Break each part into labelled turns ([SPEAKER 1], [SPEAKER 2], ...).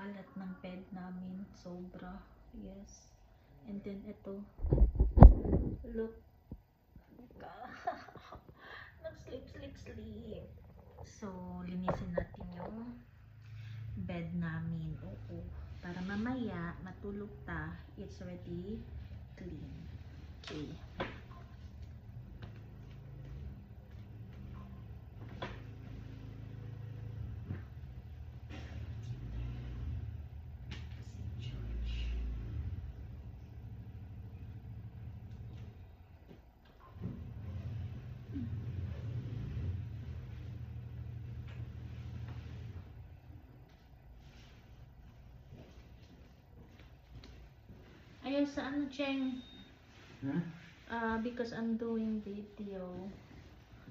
[SPEAKER 1] kalat ng bed namin. Sobra. Yes. And then ito. Look. Nag-sleep, sleep, sleep. So, linisin natin yung bed namin. Oo. Para mamaya, matulog ta. It's already clean. Okay. Ayaw sa ano, Cheng?
[SPEAKER 2] Huh?
[SPEAKER 1] Because I'm doing video.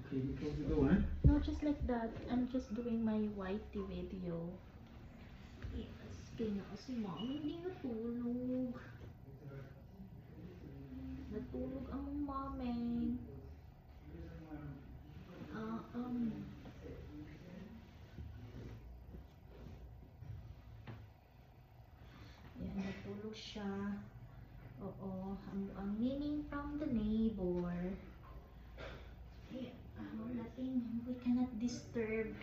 [SPEAKER 2] Okay, you close the door, eh?
[SPEAKER 1] No, just like that. I'm just doing my whitey video. Yes, kaya na kasi mami hindi natulog. Natulog ang mami. Yan, natulog siya. Oo, ang meaning from the neighbor. We cannot disturb.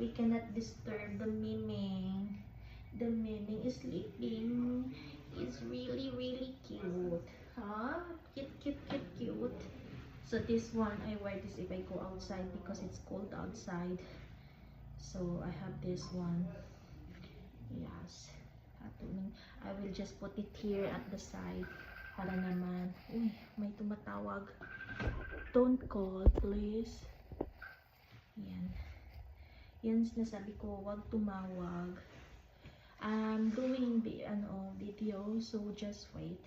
[SPEAKER 1] We cannot disturb the miming. The miming is sleeping. It's really, really cute. Huh? Cute, cute, cute, cute. So this one, I wear this if I go outside because it's cold outside. So I have this one. Yes. I will just put it here at the side. Para naman. Uy, may tumatawag. Don't call, please. Yan. Yan sinasabi ko, wag tumawag. I'm doing video, so just wait.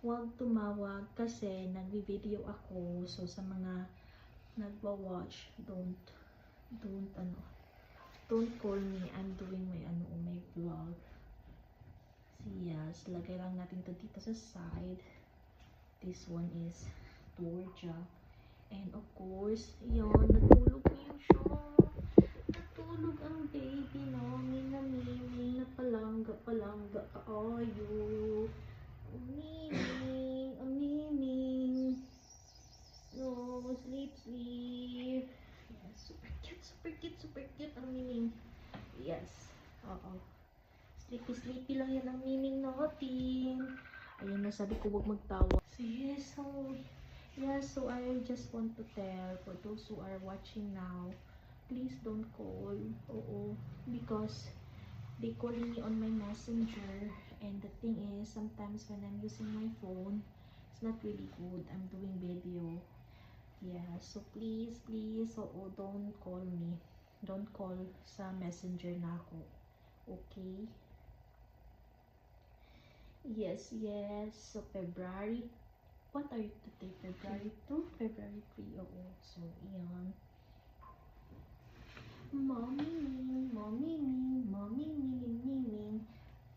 [SPEAKER 1] Wag tumawag kasi nagvi-video ako. So sa mga nagwa-watch, don't call me. I'm doing my vlog. Yes, lagay lang natin to dito sa side. This one is Georgia. And of course, yun, natulog niya siya. Natulog ang baby namin na miming na palangga ka ayo. Ang miming. No, sleep, sleep. Yes, super cute ang miming. Yes, oo. Sleepy lang yan ang miming natin. Ayun na, sabi ko wag magtawa. So I just want to tell for those who are watching now, please don't call. Oo, because they calling me on my messenger, and the thing is, sometimes when I'm using my phone, it's not really good. I'm doing video. Yeah, so please, oo, don't call me. Don't call sa messenger na ako. Okay? Yes. So, February. What are you today? February 2? February 3. Oo. So, iyan. Mommy ming.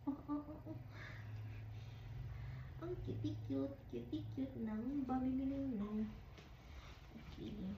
[SPEAKER 1] Oh. Ang cute ng baby ming. Okay.